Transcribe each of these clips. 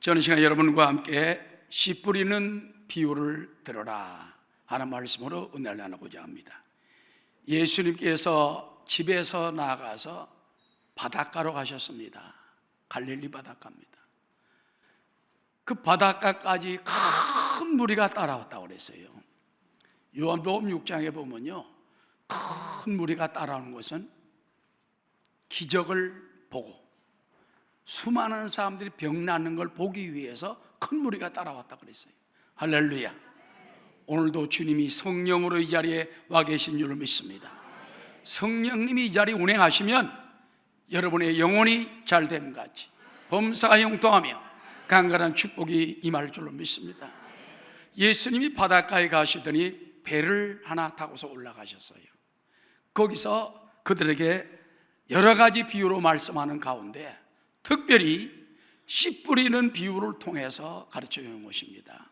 저는 시간 여러분과 함께 씨 뿌리는 비유를 들어라 하는 말씀으로 은혜를 나누고자 합니다. 예수님께서 집에서 나가서 바닷가로 가셨습니다. 갈릴리 바닷가입니다. 그 바닷가까지 큰 무리가 따라왔다고 그랬어요. 요한복음 6장에 보면요, 큰 무리가 따라오는 것은 기적을 보고 수많은 사람들이 병 낫는 걸 보기 위해서 큰 무리가 따라왔다 그랬어요. 할렐루야. 오늘도 주님이 성령으로 이 자리에 와 계신 줄을 믿습니다. 성령님이 이 자리에 운행하시면 여러분의 영혼이 잘됨 같이 범사가 형통하며 강건한 축복이 임할 줄로 믿습니다. 예수님이 바닷가에 가시더니 배를 하나 타고서 올라가셨어요. 거기서 그들에게 여러 가지 비유로 말씀하는 가운데 특별히 씨 뿌리는 비유를 통해서 가르쳐 주는 것입니다.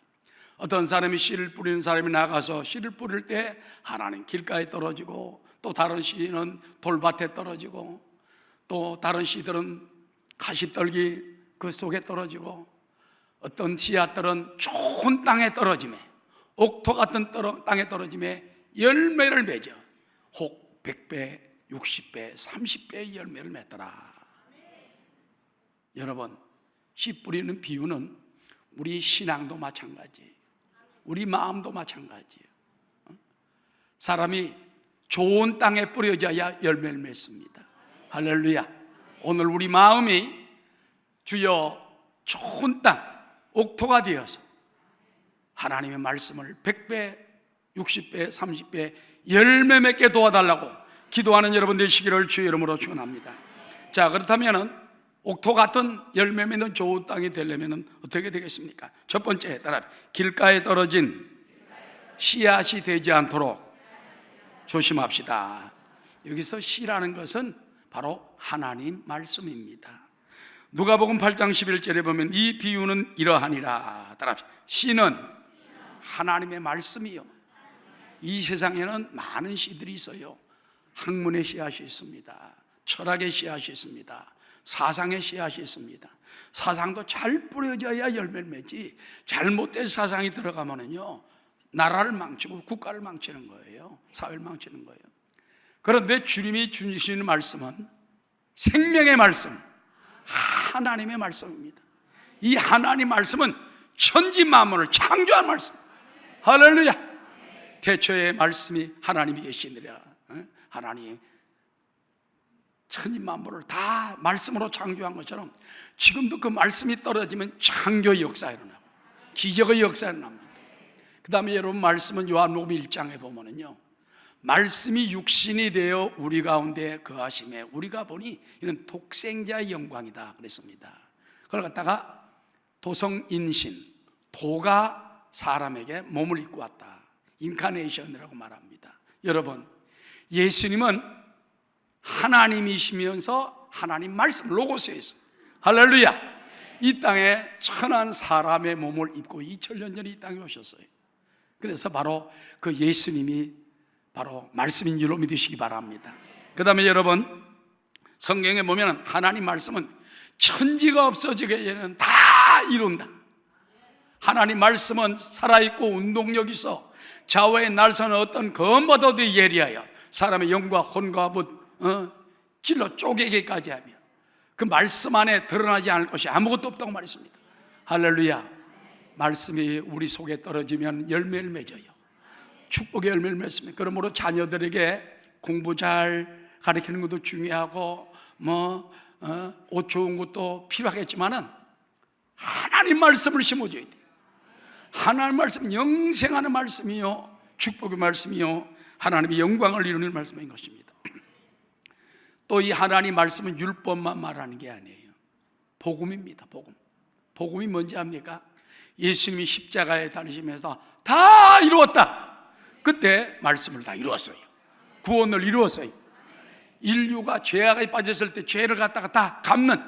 어떤 사람이 씨를 뿌리는 사람이 나가서 씨를 뿌릴 때 하나는 길가에 떨어지고, 또 다른 씨는 돌밭에 떨어지고, 또 다른 씨들은 가시떨기 그 속에 떨어지고, 어떤 씨앗들은 좋은 땅에 떨어지며, 옥토 같은 땅에 떨어지며 열매를 맺어 혹 100배, 60배, 30배의 열매를 맺더라. 여러분, 씨 뿌리는 비유는 우리 신앙도 마찬가지예요. 우리 마음도 마찬가지예요. 사람이 좋은 땅에 뿌려져야 열매를 맺습니다. 할렐루야. 오늘 우리 마음이 주여 좋은 땅, 옥토가 되어서 하나님의 말씀을 100배, 60배, 30배 열매 맺게 도와달라고 기도하는 여러분 되시기를 주의 이름으로 축원합니다. 자, 그렇다면 옥토 같은 열매 맺는 좋은 땅이 되려면 어떻게 되겠습니까? 첫 번째, 따라 길가에 떨어진 씨앗이 되지 않도록 조심합시다. 여기서 씨라는 것은 바로 하나님 말씀입니다. 누가복음 8장 11절에 보면 이 비유는 이러하니라. 따라 씨는 하나님의 말씀이요. 이 세상에는 많은 씨들이 있어요. 학문의 씨앗이 있습니다. 철학의 씨앗이 있습니다. 사상의 씨앗이 있습니다. 사상도 잘 뿌려져야 열매를 맺지, 잘못된 사상이 들어가면은요, 나라를 망치고 국가를 망치는 거예요. 사회를 망치는 거예요. 그런데 주님이 주시는 말씀은 생명의 말씀, 하나님의 말씀입니다. 이 하나님 말씀은 천지 만물을 창조한 말씀. 할렐루야. 태초에 말씀이 하나님이 계시니라. 하나님 천지 만물을 다 말씀으로 창조한 것처럼 지금도 그 말씀이 떨어지면 창조의 역사가 일어나고 기적의 역사가 일어납니다. 그 다음에 여러분, 말씀은 요한복음 1장에 보면은요, 말씀이 육신이 되어 우리 가운데 거하심에 우리가 보니 이는 독생자의 영광이다 그랬습니다. 그걸 갖다가 도성인신, 도가 사람에게 몸을 입고 왔다, 인카네이션이라고 말합니다. 여러분, 예수님은 하나님이시면서 하나님 말씀, 로고스에서, 할렐루야, 이 땅에 천한 사람의 몸을 입고 2000년 전에 이 땅에 오셨어요. 그래서 바로 그 예수님이 바로 말씀인 줄로 믿으시기 바랍니다. 그 다음에 여러분, 성경에 보면 하나님 말씀은 천지가 없어지게 전에는 다 이룬다. 하나님 말씀은 살아있고 운동력이 있어 좌우의 날선은 어떤 검보다도 예리하여 사람의 영과 혼과 찔러 쪼개기까지 하며 그 말씀 안에 드러나지 않을 것이 아무것도 없다고 말했습니다. 할렐루야. 말씀이 우리 속에 떨어지면 열매를 맺어요. 축복의 열매를 맺습니다. 그러므로 자녀들에게 공부 잘 가르치는 것도 중요하고 옷 좋은 것도 필요하겠지만은 하나님 말씀을 심어줘야 돼요. 하나님 말씀, 영생하는 말씀이요, 축복의 말씀이요, 하나님의 영광을 이루는 말씀인 것입니다. 또 이 하나님 말씀은 율법만 말하는 게 아니에요. 복음입니다. 복음이 뭔지 압니까? 예수님이 십자가에 달리시면서 다 이루었다, 그때 말씀을 다 이루었어요. 구원을 이루었어요. 인류가 죄악에 빠졌을 때 죄를 갖다가 다 갚는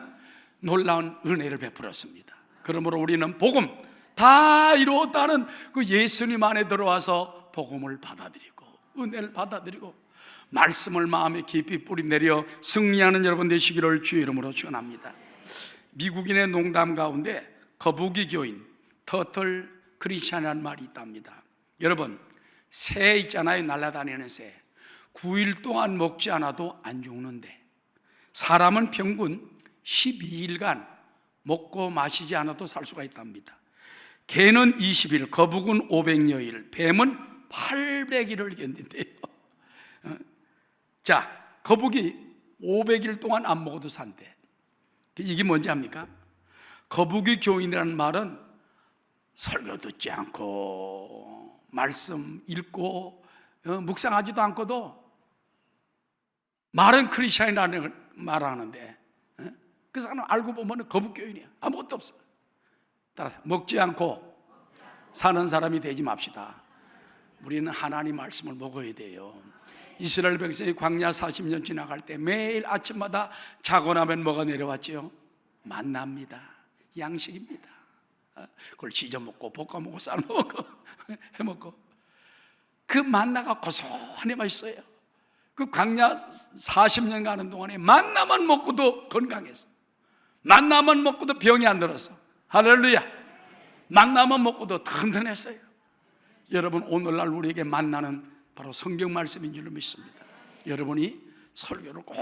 놀라운 은혜를 베풀었습니다. 그러므로 우리는 복음 다 이루었다는 그 예수님 안에 들어와서 복음을 받아들이고 은혜를 받아들이고 말씀을 마음에 깊이 뿌리내려 승리하는 여러분 되시기를 주의 이름으로 축원합니다. 미국인의 농담 가운데 거북이 교인, 터틀 크리스찬이라는 말이 있답니다. 여러분, 새 있잖아요. 날아다니는 새. 9일 동안 먹지 않아도 안 죽는데 사람은 평균 12일간 먹고 마시지 않아도 살 수가 있답니다. 개는 20일, 거북은 500여일, 뱀은 800일을 견딘대요. 자, 거북이 500일 동안 안 먹어도 산대. 이게 뭔지 압니까? 거북이 교인이라는 말은 설교 듣지 않고 말씀 읽고 묵상하지도 않고도 말은 크리스찬이라는 말하는데 그 사람 알고 보면 거북교인이야. 아무것도 없어. 따라 먹지 않고 사는 사람이 되지 맙시다. 우리는 하나님 말씀을 먹어야 돼요. 이스라엘 백성이 광야 40년 지나갈 때 매일 아침마다 자고 나면 뭐가 내려왔지요? 만나입니다. 양식입니다. 그걸 지져 먹고 볶아 먹고 삶아 먹고 해 먹고 그 만나가 고소하니 맛있어요. 그 광야 40년 가는 동안에 만나만 먹고도 건강했어. 만나만 먹고도 병이 안 들었어. 할렐루야. 만나만 먹고도 든든했어요. 여러분, 오늘날 우리에게 만나는 바로 성경 말씀인 줄 믿습니다. 여러분이 설교를 꼭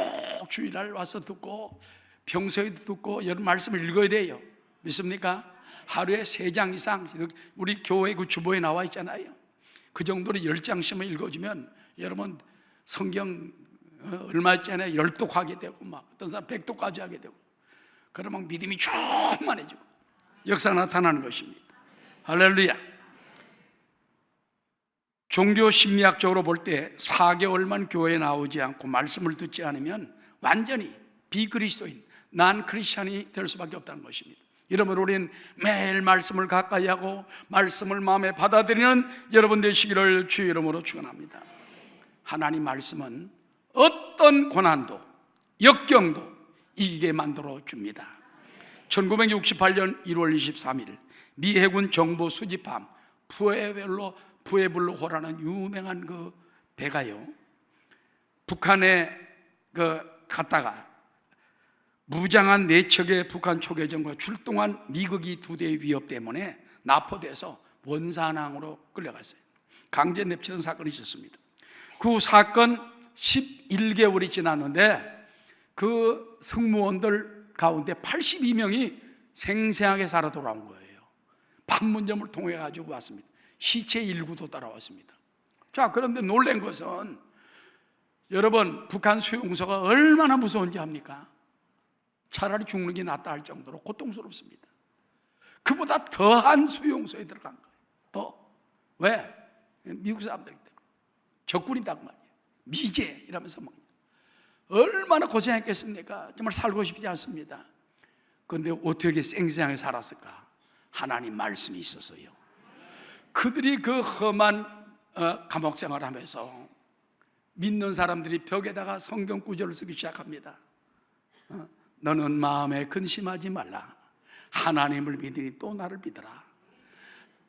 주일날 와서 듣고 평소에도 듣고 여러분 말씀을 읽어야 돼요. 믿습니까? 하루에 3장 이상 우리 교회 그 주보에 나와 있잖아요. 그 정도로 10장씩만 읽어주면 여러분 성경 얼마 있잖아요. 10독 하게 되고 막 어떤 사람 100독까지 하게 되고 그러면 믿음이 충만해지고 역사가 나타나는 것입니다. 할렐루야. 종교 심리학적으로 볼 때 4개월만 교회에 나오지 않고 말씀을 듣지 않으면 완전히 비그리스도인, 난 크리스찬이 될 수밖에 없다는 것입니다. 여러분, 우리는 매일 말씀을 가까이 하고 말씀을 마음에 받아들이는 여러분 되시기를 주의 이름으로 축원합니다. 하나님 말씀은 어떤 고난도 역경도 이기게 만들어 줍니다. 1968년 1월 23일 미 해군 정보 수집함 푸에블로호라는 유명한 그 배가요, 북한에 갔다가 무장한 4척의 북한 초계전과 출동한 미국이 2대의 위협 때문에 납포돼서 원산항으로 끌려갔어요. 강제 납치된 사건이 있었습니다. 그 사건 11개월이 지났는데 그 승무원들 가운데 82명이 생생하게 살아 돌아온 거예요. 판문점을 통해 가지고 왔습니다. 시체 일구도 따라왔습니다. 자, 그런데 놀란 것은 여러분, 북한 수용소가 얼마나 무서운지 압니까? 차라리 죽는 게 낫다 할 정도로 고통스럽습니다. 그보다 더한 수용소에 들어간 거예요. 더. 왜? 미국 사람들이기 때문에. 적군이다 그 말이에요. 미제 이러면서 막 얼마나 고생했겠습니까? 정말 살고 싶지 않습니다. 그런데 어떻게 생생하게 살았을까? 하나님 말씀이 있었어요. 그들이 그 험한 감옥 생활을 하면서 믿는 사람들이 벽에다가 성경 구절을 쓰기 시작합니다. 너는 마음에 근심하지 말라. 하나님을 믿으니 또 나를 믿어라.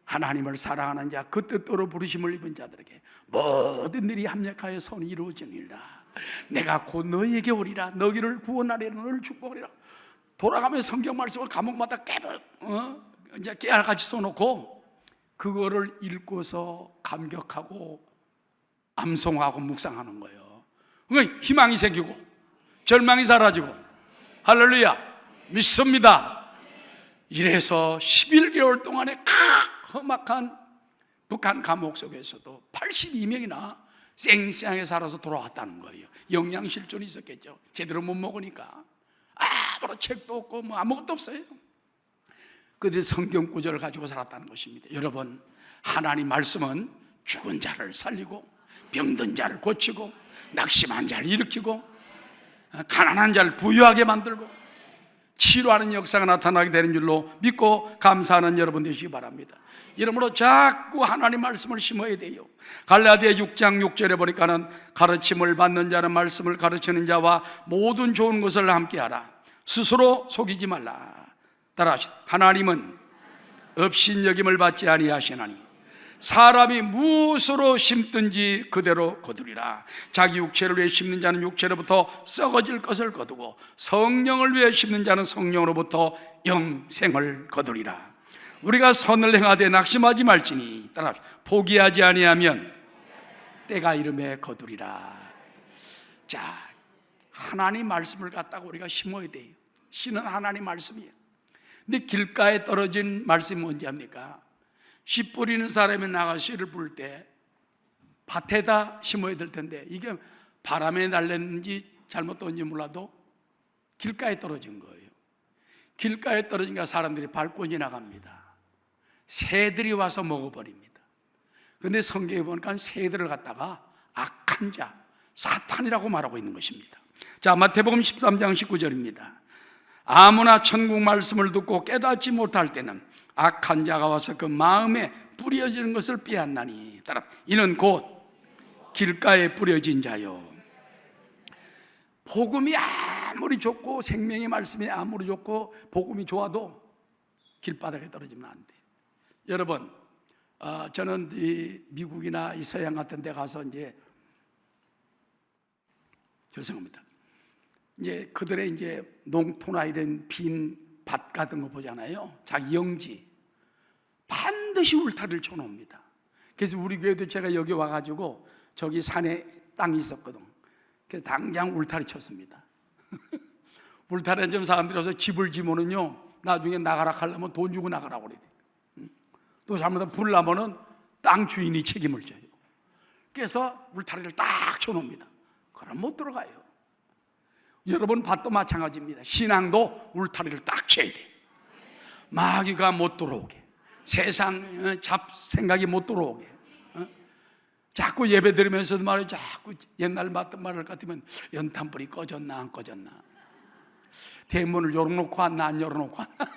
하나님을 사랑하는 자, 그 뜻대로 부르심을 입은 자들에게 모든 일이 합력하여 선이 이루어지니라. 내가 곧 너희에게 오리라. 너희를 구원하리라. 너희를 축복하리라. 돌아가면서 성경 말씀을 감옥마다 이제 깨알같이 써놓고 그거를 읽고서 감격하고 암송하고 묵상하는 거예요. 그러니까 희망이 생기고 절망이 사라지고, 할렐루야, 믿습니다. 이래서 11개월 동안의 험악한 북한 감옥 속에서도 82명이나 쌩쌩하게 살아서 돌아왔다는 거예요. 영양실존이 있었겠죠. 제대로 못 먹으니까 아무런 책도 없고 뭐 아무것도 없어요. 그들이 성경 구절을 가지고 살았다는 것입니다. 여러분, 하나님 말씀은 죽은 자를 살리고 병든 자를 고치고 낙심한 자를 일으키고 가난한 자를 부유하게 만들고 치료하는 역사가 나타나게 되는 줄로 믿고 감사하는 여러분 되시기 바랍니다. 이러므로 자꾸 하나님 말씀을 심어야 돼요. 갈라디아 6장 6절에 보니까는 가르침을 받는 자는 말씀을 가르치는 자와 모든 좋은 것을 함께하라. 스스로 속이지 말라. 따라하시다. 하나님은 업신여김을 받지 아니하시나니 사람이 무엇으로 심든지 그대로 거두리라. 자기 육체를 위해 심는 자는 육체로부터 썩어질 것을 거두고 성령을 위해 심는 자는 성령으로부터 영생을 거두리라. 우리가 선을 행하되 낙심하지 말지니, 따라 포기하지 아니하면 때가 이름에 거두리라. 자, 하나님 말씀을 갖다가 우리가 심어야 돼요. 씨는 하나님 말씀이에요. 근데 길가에 떨어진 말씀이 뭔지 압니까? 씨 뿌리는 사람이 나가 씨를 뿌릴 때 밭에다 심어야 될 텐데, 이게 바람에 날렸는지 잘못 던진지 몰라도 길가에 떨어진 거예요. 길가에 떨어지니까 사람들이 밟고 지나갑니다. 새들이 와서 먹어버립니다. 그런데 성경에 보니까 새들을 갖다가 악한 자, 사탄이라고 말하고 있는 것입니다. 자, 마태복음 13장 19절입니다. 아무나 천국 말씀을 듣고 깨닫지 못할 때는 악한 자가 와서 그 마음에 뿌려지는 것을 빼앗나니, 따라 이는 곧 길가에 뿌려진 자요. 복음이 아무리 좋고 생명의 말씀이 아무리 좋고 복음이 좋아도 길바닥에 떨어지면 안 돼요. 여러분, 저는 이 미국이나 이 서양 같은 데 가서 죄송합니다. 그들의 농토나 이런 빈 밭 같은 거 보잖아요. 자기 영지 반드시 울타리를 쳐놓습니다. 그래서 우리 교회도 제가 여기 와가지고 저기 산에 땅이 있었거든. 그래서 당장 울타리 쳤습니다. 울타리는 좀 사람들이 와서 집을 지면은요, 나중에 나가라 하려면 돈 주고 나가라고 그래야 돼. 또 잘못하면 불 나면은 땅 주인이 책임을 져요. 그래서 울타리를 딱 쳐놓습니다. 그럼 못 들어가요. 여러분 밭도 마찬가지입니다. 신앙도 울타리를 딱 쳐야 돼. 마귀가 못 들어오게, 세상 잡생각이 못 들어오게. 자꾸 예배 드리면서도 말이에요, 자꾸 옛날 말을 같으면 연탄불이 꺼졌나 안 꺼졌나, 대문을 열어놓고 왔나 안 열어놓고 왔나.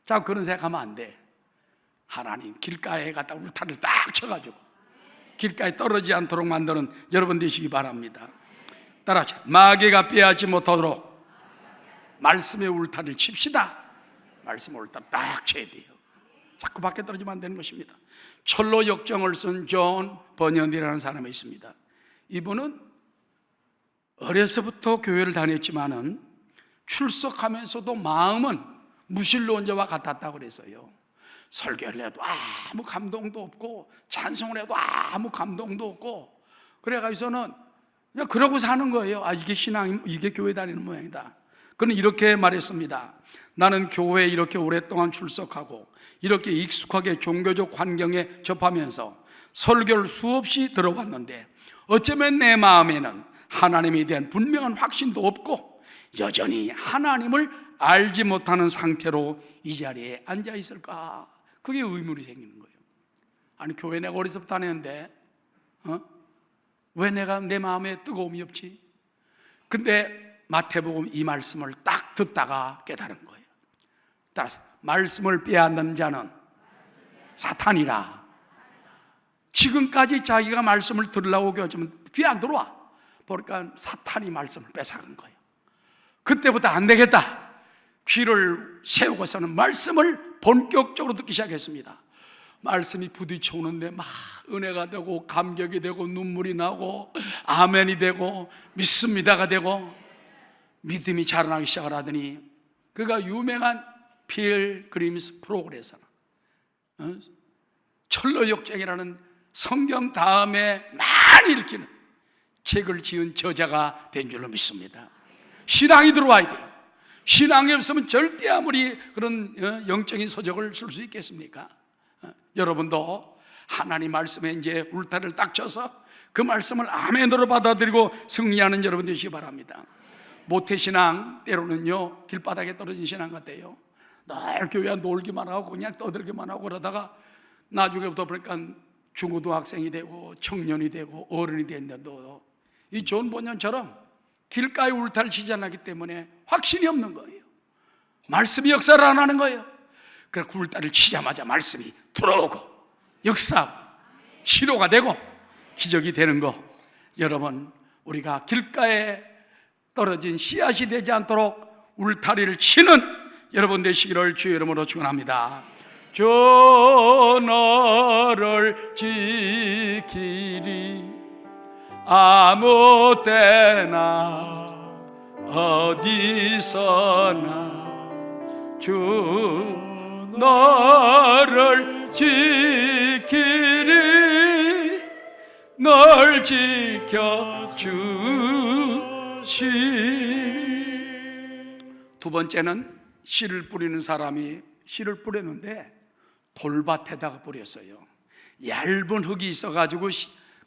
자꾸 그런 생각하면 안 돼. 하나님 길가에 갖다 울타리를 딱 쳐가지고 길가에 떨어지지 않도록 만드는 여러분 되시기 바랍니다. 따라하자. 마귀가 빼앗지 못하도록 말씀의 울타리를 칩시다. 말씀의 울타리 딱 쳐야 돼요. 자꾸 밖에 떨어지면 안 되는 것입니다. 철로 역정을 쓴 존 버년이라는 사람이 있습니다. 이분은 어려서부터 교회를 다녔지만은 출석하면서도 마음은 무신론자와 같았다고 그랬어요. 설교를 해도 아무 감동도 없고 찬송을 해도 아무 감동도 없고, 그래가지고서는 그냥 그러고 사는 거예요. 이게 신앙, 이게 교회 다니는 모양이다. 그는 이렇게 말했습니다. 나는 교회에 이렇게 오랫동안 출석하고 이렇게 익숙하게 종교적 환경에 접하면서 설교를 수없이 들어왔는데 어쩌면 내 마음에는 하나님에 대한 분명한 확신도 없고 여전히 하나님을 알지 못하는 상태로 이 자리에 앉아 있을까? 그게 의문이 생기는 거예요. 아니, 교회 내가 어려서부터 다녔는데 왜 내가 내 마음에 뜨거움이 없지? 근데 마태복음 이 말씀을 딱 듣다가 깨달은 거예요. 따라서 말씀을 빼앗는 자는 사탄이라. 지금까지 자기가 말씀을 들으려고 교회하면 귀 안 들어와. 보니까 사탄이 말씀을 뺏어간 거예요. 그때부터 안 되겠다. 귀를 세우고서는 말씀을 본격적으로 듣기 시작했습니다. 말씀이 부딪혀오는데 막 은혜가 되고 감격이 되고 눈물이 나고 아멘이 되고 믿습니다가 되고 믿음이 자라나기 시작을 하더니 그가 유명한 필그림스 프로그레서 철로 역정이라는 성경 다음에 많이 읽히는 책을 지은 저자가 된 줄로 믿습니다. 신앙이 들어와야 돼요. 신앙이 없으면 절대 아무리 그런 영적인 서적을 쓸 수 있겠습니까? 여러분도 하나님 말씀에 이제 울타리를 딱 쳐서 그 말씀을 아멘으로 받아들이고 승리하는 여러분 되시기 바랍니다. 모태신앙 때로는요 길바닥에 떨어진 신앙 같아요. 늘 교회 놀기만 하고 그냥 떠들기만 하고 그러다가 나중에부터 보니까 중고등학생이 되고 청년이 되고 어른이 됐는데도 이 존 본연처럼 길가에 울타리를 치지 않았기 때문에 확신이 없는 거예요. 말씀이 역사를 안 하는 거예요. 그래서 울타리를 치자마자 말씀이 들어오고 역사하고 치료가 되고 기적이 되는 거, 여러분 우리가 길가에 떨어진 씨앗이 되지 않도록 울타리를 치는 여러분 되시기를 주의 이름으로 축원합니다. 주 너를 지키리. 아무 때나 어디서나 주 너를 지키리. 널 지켜주시리. 두 번째는 씨를 뿌리는 사람이 씨를 뿌렸는데 돌밭에다가 뿌렸어요. 얇은 흙이 있어가지고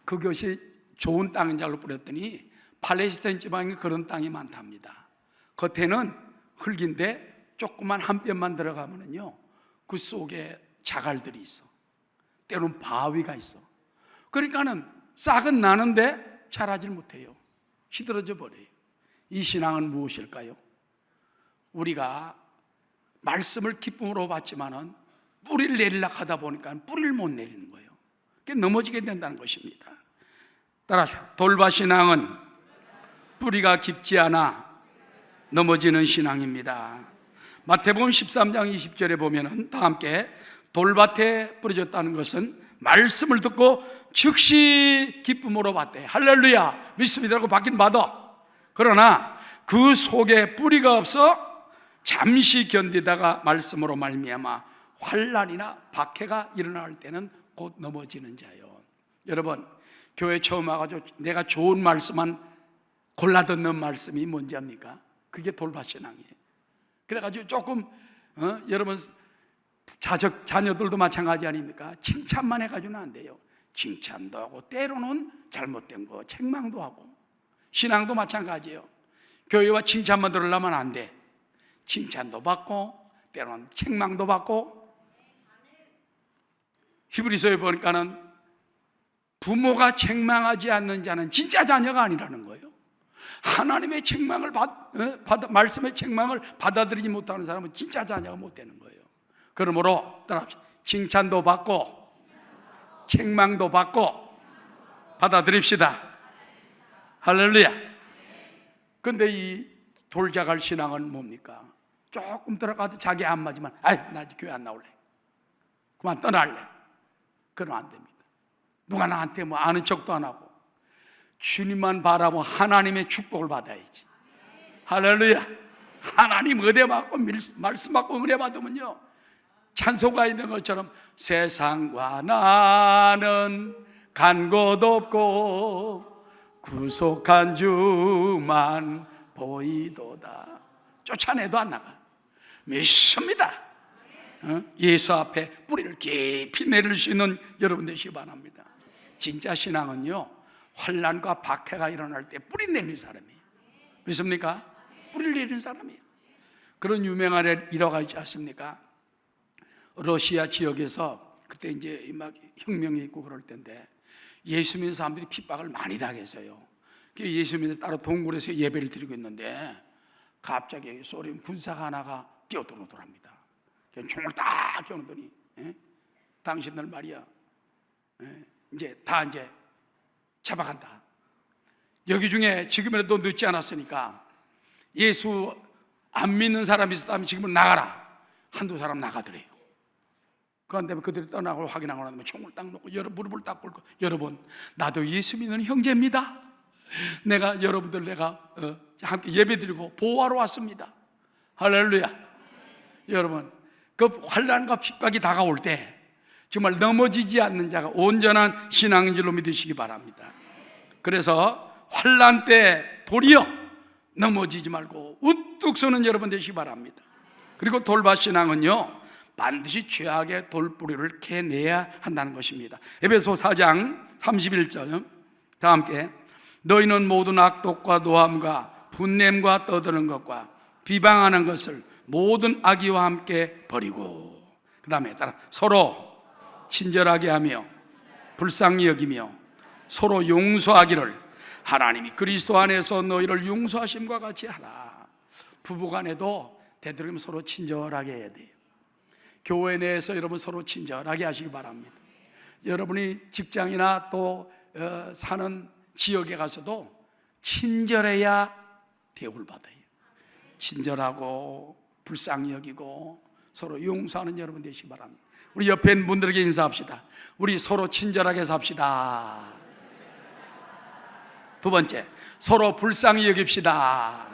그것이 좋은 땅인 줄 알고 뿌렸더니 팔레스타인 지방에 그런 땅이 많답니다. 겉에는 흙인데 조그만 한 뼘만 들어가면은요, 그 속에 자갈들이 있어. 때로는 바위가 있어. 그러니까는 싹은 나는데 자라질 못해요. 시들어져 버려요. 이 신앙은 무엇일까요? 우리가 말씀을 기쁨으로 받지만은 뿌리를 내리려고 하다 보니까 뿌리를 못 내리는 거예요. 그게 넘어지게 된다는 것입니다. 따라서 돌밭 신앙은 뿌리가 깊지 않아 넘어지는 신앙입니다. 마태복음 13장 20절에 보면은 다 함께 돌밭에 뿌려졌다는 것은 말씀을 듣고 즉시 기쁨으로 받대. 할렐루야, 믿습니다라고 받긴 받아. 그러나 그 속에 뿌리가 없어 잠시 견디다가 말씀으로 말미암아 환난이나 박해가 일어날 때는 곧 넘어지는 자요. 여러분, 교회 처음 와가지고 내가 좋은 말씀만 골라 듣는 말씀이 뭔지 압니까? 그게 돌밭 신앙이에요. 그래가지고 조금 여러분 자녀들도 마찬가지 아닙니까? 칭찬만 해가지고는 안 돼요. 칭찬도 하고 때로는 잘못된 거 책망도 하고. 신앙도 마찬가지예요. 교회와 칭찬만 들으려면 안 돼. 칭찬도 받고 때로는 책망도 받고. 히브리서에 보니까는 부모가 책망하지 않는 자는 진짜 자녀가 아니라는 거예요. 하나님의 책망을 말씀의 책망을 받아들이지 못하는 사람은 진짜 자녀가 못 되는 거예요. 그러므로 따라합시다. 칭찬도 받고 책망도 받고 받아들입시다. 할렐루야. 근데 이 돌자갈 신앙은 뭡니까? 조금 들어가도 자기 안 맞으면 나 이제 교회 안 나올래, 그만 떠날래. 그러면 안 됩니다. 누가 나한테 뭐 아는 척도 안 하고 주님만 바라보고 하나님의 축복을 받아야지. 할렐루야. 하나님 은혜 받고 말씀 받고 은혜 받으면요, 찬송가 있는 것처럼 세상과 나는 간 곳 없고 구속한 주만 보이도다. 쫓아내도 안 나가. 믿습니다. 예수 앞에 뿌리를 깊이 내릴 수 있는 여러분 되시기 바랍니다. 진짜 신앙은요, 환난과 박해가 일어날 때 뿌리 내리는 사람이에요. 믿습니까? 뿌리를 내리는 사람이에요. 그런 유명한 일화가 있지 않습니까? 러시아 지역에서 그때 이제 막 혁명이 있고 그럴 때인데 예수 믿는 사람들이 핍박을 많이 당했어요. 예수 믿는 따로 동굴에서 예배를 드리고 있는데 갑자기 소련 군사가 하나가 뛰어들어오더랍니다. 총을 딱 겨누더니 당신들 말이야, 이제 잡아간다. 여기 중에 지금이라도 늦지 않았으니까 예수 안 믿는 사람이 있었다면 지금은 나가라. 한두 사람 나가더래요. 그런데 그들이 떠나고 확인하고 나면 총을 딱 놓고 무릎을 딱 꿇고, 여러분, 나도 예수 믿는 형제입니다. 내가 여러분들 함께 예배드리고 보호하러 왔습니다. 할렐루야. 여러분, 그 환난과 핍박이 다가올 때 정말 넘어지지 않는 자가 온전한 신앙인 줄로 믿으시기 바랍니다. 그래서 환난 때 도리어 넘어지지 말고 우뚝 서는 여러분 되시기 바랍니다. 그리고 돌밭 신앙은요, 반드시 죄악의 돌뿌리를 캐내야 한다는 것입니다. 에베소 4장 31절 다 함께 너희는 모든 악독과 노함과 분냄과 떠드는 것과 비방하는 것을 모든 악의와 함께 버리고, 그 다음에 따라 서로 친절하게 하며 불쌍히 여기며 서로 용서하기를 하나님이 그리스도 안에서 너희를 용서하심과 같이 하라. 부부간에도 되도록이면 서로 친절하게 해야 돼요. 교회 내에서 여러분 서로 친절하게 하시기 바랍니다. 여러분이 직장이나 또 사는 지역에 가서도 친절해야 대우를 받아요. 친절하고 불쌍히 여기고 서로 용서하는 여러분 되시기 바랍니다. 우리 옆에 있는 분들에게 인사합시다. 우리 서로 친절하게 삽시다. 두 번째, 서로 불쌍히 여깁시다.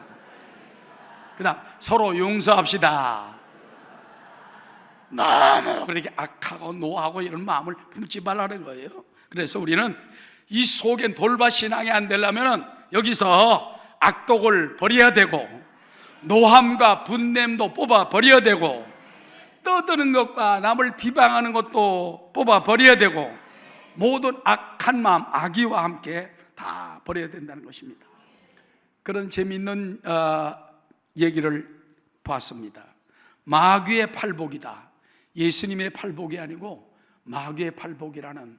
그 다음, 서로 용서합시다. 너무 그렇게 악하고 노하고 이런 마음을 품지 말라는 거예요. 그래서 우리는 이 속엔 돌밭 신앙이 안 되려면 여기서 악독을 버려야 되고, 노함과 분냄도 뽑아 버려야 되고, 떠드는 것과 남을 비방하는 것도 뽑아 버려야 되고, 모든 악한 마음, 악의와 함께 다 버려야 된다는 것입니다. 그런 재미있는 얘기를 봤습니다. 마귀의 팔복이다. 예수님의 팔복이 아니고 마귀의 팔복이라는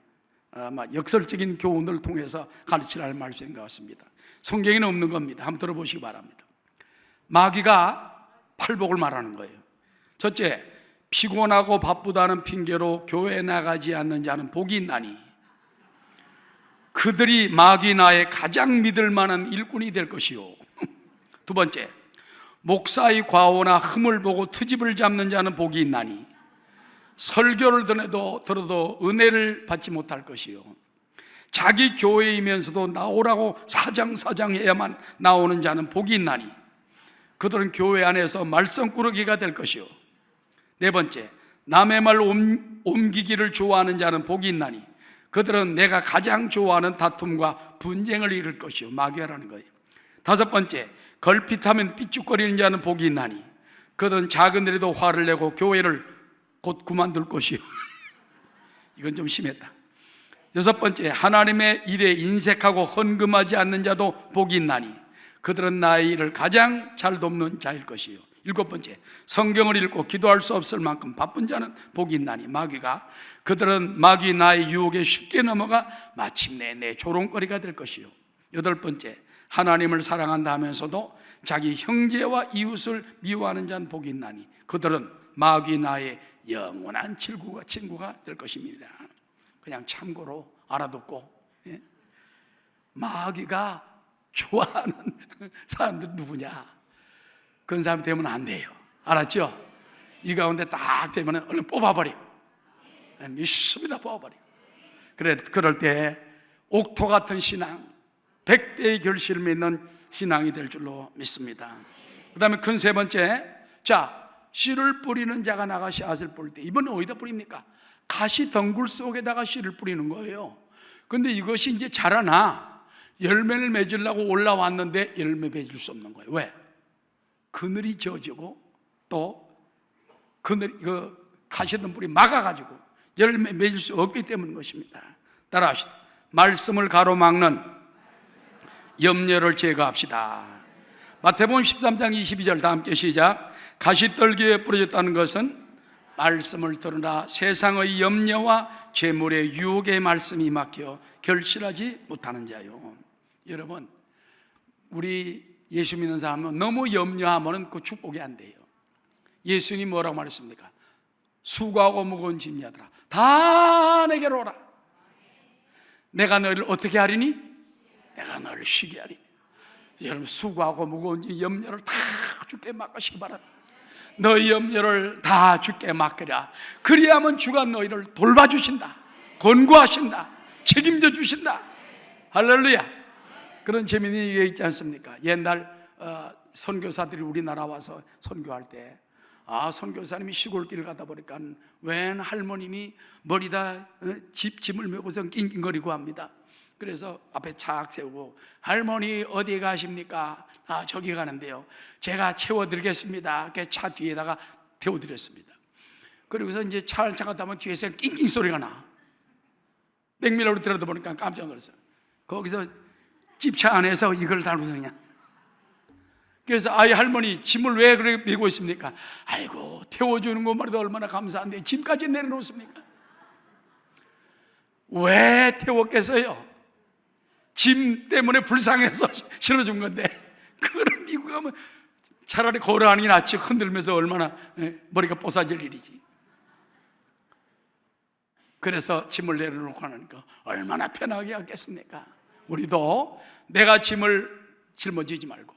역설적인 교훈을 통해서 가르치라는 말씀인 것 같습니다. 성경에는 없는 겁니다. 한번 들어보시기 바랍니다. 마귀가 팔복을 말하는 거예요. 첫째, 피곤하고 바쁘다는 핑계로 교회에 나가지 않는 자는 복이 있나니 그들이 마귀 나의 가장 믿을 만한 일꾼이 될 것이요. 두 번째, 목사의 과오나 흠을 보고 트집을 잡는 자는 복이 있나니 설교를 들어도 은혜를 받지 못할 것이요. 자기 교회이면서도 나오라고 사장해야만 나오는 자는 복이 있나니 그들은 교회 안에서 말썽꾸러기가 될 것이요. 네 번째, 남의 말 옮기기를 좋아하는 자는 복이 있나니 그들은 내가 가장 좋아하는 다툼과 분쟁을 이룰 것이요. 마귀라는 거예요. 다섯 번째, 걸핏하면 삐죽거리는 자는 복이 있나니 그들은 작은 일에도 화를 내고 교회를 곧 그만둘 것이요. 이건 좀 심했다. 여섯 번째, 하나님의 일에 인색하고 헌금하지 않는 자도 복이 있나니 그들은 나의 일을 가장 잘 돕는 자일 것이요. 일곱 번째, 성경을 읽고 기도할 수 없을 만큼 바쁜 자는 복이 있나니 그들은 마귀 나의 유혹에 쉽게 넘어가 마침내 내 조롱거리가 될 것이요. 여덟 번째, 하나님을 사랑한다 하면서도 자기 형제와 이웃을 미워하는 자는 복이 있나니 그들은 마귀 나의 영원한 친구가 될 것입니다. 그냥 참고로 알아듣고, 마귀가 좋아하는 사람들 누구냐? 그런 사람 되면 안 돼요. 알았죠? 이 가운데 딱 되면 얼른 뽑아버려. 믿습니다. 뽑아버려. 그럴 때 옥토 같은 신앙, 100배의 결실을 맺는 신앙이 될 줄로 믿습니다. 그 다음에 큰 세 번째, 씨를 뿌리는 자가 나가 씨앗을 뿌릴 때, 이번에 어디다 뿌립니까? 가시 덩굴 속에다가 씨를 뿌리는 거예요. 근데 이것이 이제 자라나 열매를 맺으려고 올라왔는데 열매 맺을 수 없는 거예요. 왜? 그늘이 져지고 또 가시 덩굴이 막아가지고 열매 맺을 수 없기 때문인 것입니다. 따라하시다. 말씀을 가로막는 염려를 제거합시다. 마태복음 13장 22절 다 함께 시작. 가시떨기에 뿌려졌다는 것은 말씀을 들으나 세상의 염려와 재물의 유혹의 말씀이 막혀 결실하지 못하는 자요. 여러분, 우리 예수 믿는 사람은 너무 염려하면 그 축복이 안 돼요. 예수님이 뭐라고 말했습니까? 수고하고 무거운 짐이야들아 다 내게로 오라. 내가 너희를 어떻게 하리니? 내가 너희를 쉬게 하리니. 여러분, 수고하고 무거운 염려를 다 주께 맡기시기 바랍니다. 너희 염려를 다 주께 맡기라. 그리하면 주가 너희를 돌봐주신다, 권고하신다, 책임져 주신다. 할렐루야. 그런 재미있는 얘기가 있지 않습니까? 옛날 선교사들이 우리나라 와서 선교할 때 선교사님이 시골길을 가다 보니까 웬 할머님이 머리다 짐을 메고서 낑낑거리고 합니다. 그래서 앞에 착 세우고, 할머니 어디 가십니까? 저기 가는데요. 제가 채워드리겠습니다. 차 뒤에다가 태워드렸습니다. 그리고서 이제 차를 타다 보면 뒤에서 낑낑 소리가 나. 백밀러로 들어다 보니까 깜짝 놀랐어요. 거기서 집차 안에서 이걸 달고서 그냥. 그래서 할머니 짐을 왜 그렇게 메고 있습니까? 아이고, 태워주는 것만으로도 얼마나 감사한데 짐까지 내려놓습니까? 왜 태웠겠어요? 짐 때문에 불쌍해서 실어준 건데, 그걸 미국 가면 차라리 걸어가는 게 낫지. 흔들면서 얼마나 머리가 뽀사질 일이지. 그래서 짐을 내려놓고 하니까 얼마나 편하게 하겠습니까? 우리도 내가 짐을 짊어지지 말고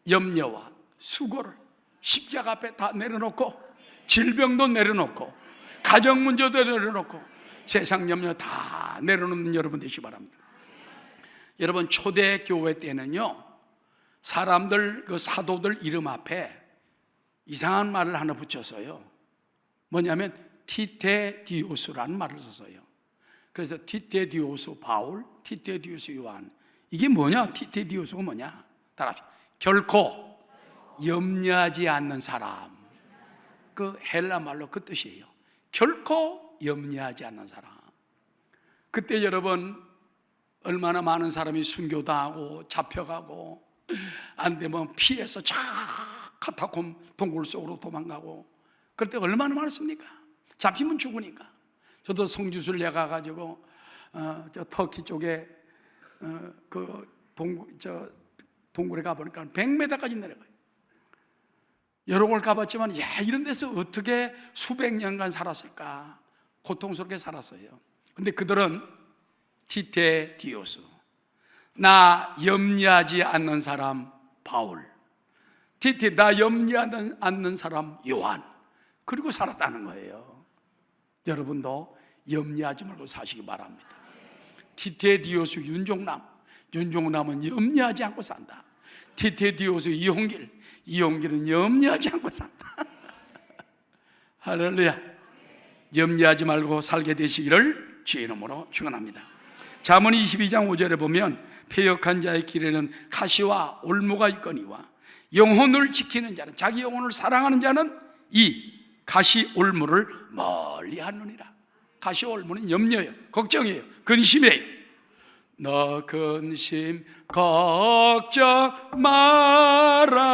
염려와 수고를 십자가 앞에 다 내려놓고 질병도 내려놓고 가정 문제도 내려놓고 세상 염려 다 내려놓는 여러분 되시기 바랍니다. 여러분, 초대 교회 때는요, 사람들, 그 사도들 이름 앞에 이상한 말을 하나 붙여서요, 뭐냐면 티테디오스라는 말을 써서요. 그래서 티테디오스 바울, 티테디오스 요한. 이게 뭐냐? 티테디오스가 뭐냐? 따라합시다. 결코 염려하지 않는 사람. 그 헬라 말로 그 뜻이에요. 결코 염려하지 않는 사람. 그때 여러분, 얼마나 많은 사람이 순교당하고 잡혀가고, 안 되면 피해서 쫙 카타콤 동굴 속으로 도망가고, 그럴 때 얼마나 많습니까? 잡히면 죽으니까. 저도 성지순례 가가지고 저 터키 쪽에 동굴에 가보니까 100m까지 내려가요. 여러 곳 가봤지만, 야, 이런 데서 어떻게 수백 년간 살았을까? 고통스럽게 살았어요. 근데 그들은 티테디오스, 나 염려하지 않는 사람 바울, 나 염려하지 않는 사람 요한, 그리고 살았다는 거예요. 여러분도 염려하지 말고 사시기 바랍니다. 티테디오스 윤종남은 염려하지 않고 산다. 티테디오스 이홍길은 염려하지 않고 산다. 할렐루야. 염려하지 말고 살게 되시기를 주의 이름으로 축원합니다. 잠언 22장 5절에 보면, 패역한 자의 길에는 가시와 올무가 있거니와 영혼을 지키는 자는, 자기 영혼을 사랑하는 자는 이 가시 올무를 멀리 하느니라. 가시 올무는 염려예요, 걱정이에요, 근심이에요. 너 근심 걱정 말아라,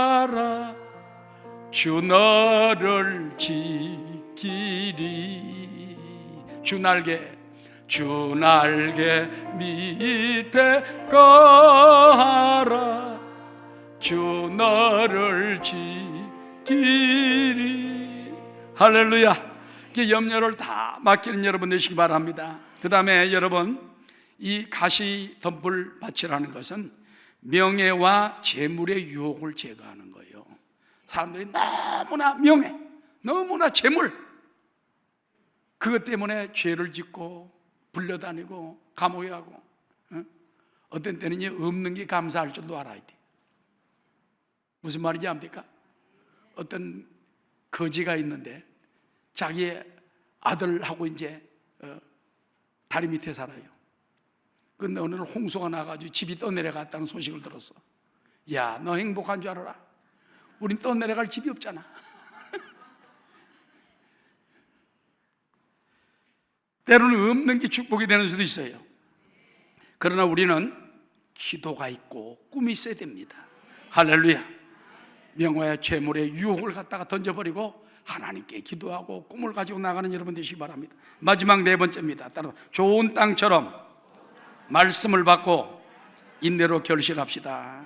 주 너를 지키리. 주 날개 밑에 거하라, 주 너를 지키리. 할렐루야. 염려를 다 맡기는 여러분 되시기 바랍니다. 그 다음에 여러분, 이 가시 덤불 밭이라는 것은 명예와 재물의 유혹을 제거하는 거예요. 사람들이 너무나 명예, 너무나 재물, 그것 때문에 죄를 짓고 불려다니고 감옥에 가고, 어떤 때는 없는 게 감사할 줄도 알아야 돼. 무슨 말인지 압니까? 어떤 거지가 있는데 자기의 아들하고 이제 다리 밑에 살아요. 근데 오늘 홍수가 나가지고 집이 떠내려갔다는 소식을 들었어. 야, 너 행복한 줄 알아라. 우린 떠내려갈 집이 없잖아. 때로는 없는 게 축복이 되는 수도 있어요. 그러나 우리는 기도가 있고 꿈이 있어야 됩니다. 할렐루야. 명화의 재물의 유혹을 갖다가 던져버리고 하나님께 기도하고 꿈을 가지고 나가는 여러분 되시기 바랍니다. 마지막 네 번째입니다. 따라 좋은 땅처럼 말씀을 받고 인내로 결실합시다.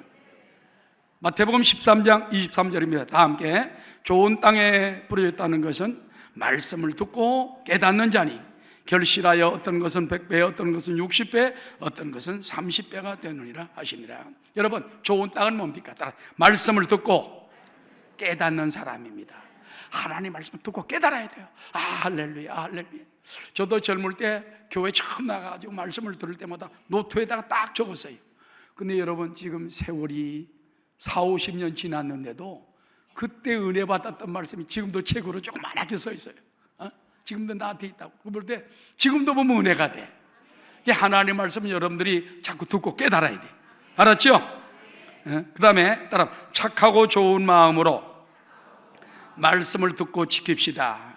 마태복음 13장 23절입니다. 다 함께. 좋은 땅에 뿌려졌다는 것은 말씀을 듣고 깨닫는 자니 결실하여 어떤 것은 100배, 어떤 것은 60배, 어떤 것은 30배가 되느니라 하시니라. 여러분, 좋은 땅은 뭡니까? 따라 말씀을 듣고 깨닫는 사람입니다. 하나님 말씀을 듣고 깨달아야 돼요. 아, 할렐루야, 할렐루야. 저도 젊을 때 교회 처음 나가가지고 말씀을 들을 때마다 노트에다가 딱 적었어요. 근데 여러분, 지금 세월이 40-50년 지났는데도 그때 은혜 받았던 말씀이 지금도 책으로 조그맣게 써 있어요. 지금도 나한테 있다고. 그럴 때 지금도 보면 은혜가 돼. 하나님 말씀은 여러분들이 자꾸 듣고 깨달아야 돼. 알았죠? 그 다음에 따라 착하고 좋은 마음으로 말씀을 듣고 지킵시다.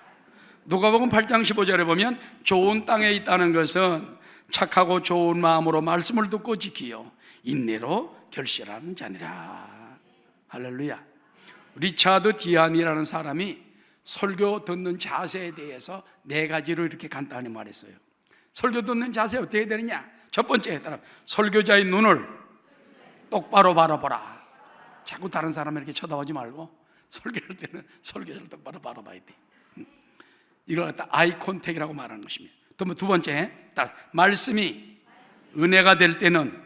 누가복음 8장 15절에 보면 좋은 땅에 있다는 것은 착하고 좋은 마음으로 말씀을 듣고 지키요 인내로 결실하는 자니라. 할렐루야. 리차드 디안이라는 사람이 설교 듣는 자세에 대해서 4가지로 이렇게 간단히 말했어요. 설교 듣는 자세 어떻게 되느냐? 첫 번째, 설교자의 눈을 똑바로 바라보라. 자꾸 다른 사람을 이렇게 쳐다보지 말고 설교할 때는 설교자를 똑바로 바라봐야 돼. 이걸 갖다 아이 컨택이라고 말하는 것입니다. 또 두 번째, 말씀이 은혜가 될 때는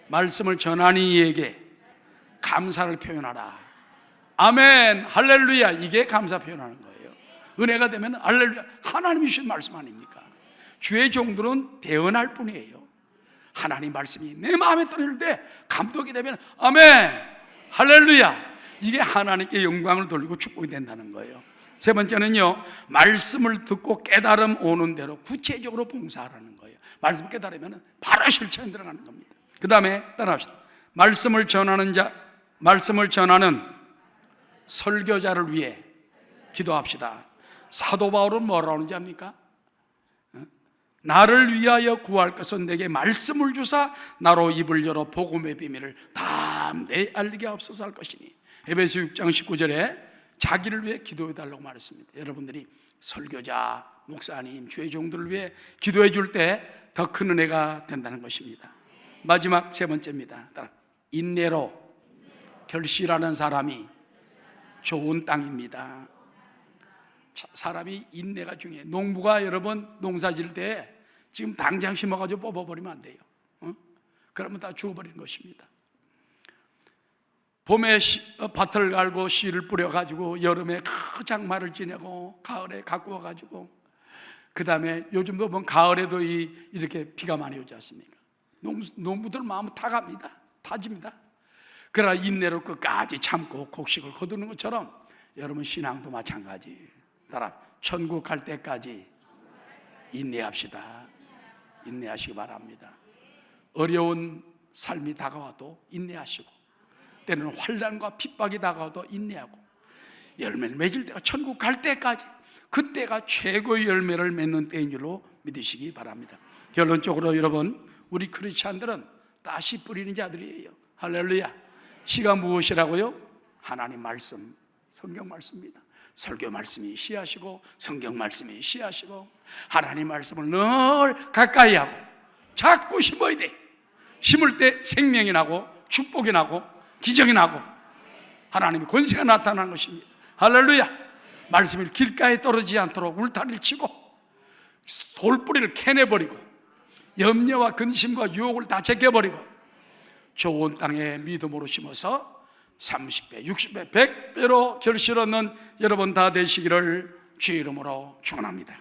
말씀을 전하는 이에게 감사를 표현하라. 아멘, 할렐루야. 이게 감사 표현하는 거예요. 은혜가 되면 할렐루야, 하나님이 주신 말씀 아닙니까? 주의 종들은 대언할 뿐이에요. 하나님 말씀이 내 마음에 들어올 때 감동이 되면 아멘, 할렐루야, 이게 하나님께 영광을 돌리고 축복이 된다는 거예요. 세 번째는요, 말씀을 듣고 깨달음 오는 대로 구체적으로 봉사하라는 거예요. 말씀을 깨달으면 바로 실천에 들어가는 겁니다. 그 다음에 따라합시다. 말씀을 전하는 설교자를 위해 기도합시다. 사도 바울은 뭐라고 하는지 압니까? 나를 위하여 구할 것은 내게 말씀을 주사 나로 입을 열어 복음의 비밀을 담대히 알리게 하옵소서 할 것이니, 에베소 6장 19절에 자기를 위해 기도해 달라고 말했습니다. 여러분들이 설교자, 목사님, 주의 종들을 위해 기도해 줄 때 더 큰 은혜가 된다는 것입니다. 마지막 세 번째입니다. 인내로 결실하는 사람이 좋은 땅입니다. 사람이 인내가 중요해요. 농부가 여러분 농사 지을 때 지금 당장 심어가지고 뽑아버리면 안 돼요. 그러면 다 죽어버리는 것입니다. 봄에 밭을 갈고 씨를 뿌려가지고 여름에 그 장마를 지내고 가을에 갖고 와가지고, 그 다음에 요즘도 보면 가을에도 이렇게 비가 많이 오지 않습니까? 농부들 마음은 타갑니다. 타집니다. 그러나 인내로 끝까지 참고 곡식을 거두는 것처럼 여러분 신앙도 마찬가지. 따라 천국 갈 때까지 인내합시다. 인내하시기 바랍니다. 어려운 삶이 다가와도 인내하시고, 때로는 환난과 핍박이 다가와도 인내하고, 열매를 맺을 때가 천국 갈 때까지, 그때가 최고의 열매를 맺는 때인 줄로 믿으시기 바랍니다. 결론적으로 여러분, 우리 크리스찬들은 다시 뿌리는 자들이에요. 할렐루야. 씨가 무엇이라고요? 하나님 말씀, 성경 말씀입니다. 설교 말씀이 씨앗이고 성경 말씀이 씨앗이고, 하나님 말씀을 늘 가까이 하고 자꾸 심어야 돼. 심을 때 생명이 나고 축복이 나고 기적이 나고 하나님의 권세가 나타나는 것입니다. 할렐루야. 말씀이 길가에 떨어지지 않도록 울타리를 치고 돌뿌리를 캐내버리고 염려와 근심과 유혹을 다 제껴버리고 좋은 땅에 믿음으로 심어서 30배, 60배, 100배로 결실 얻는 여러분 다 되시기를 주의 이름으로 축원합니다.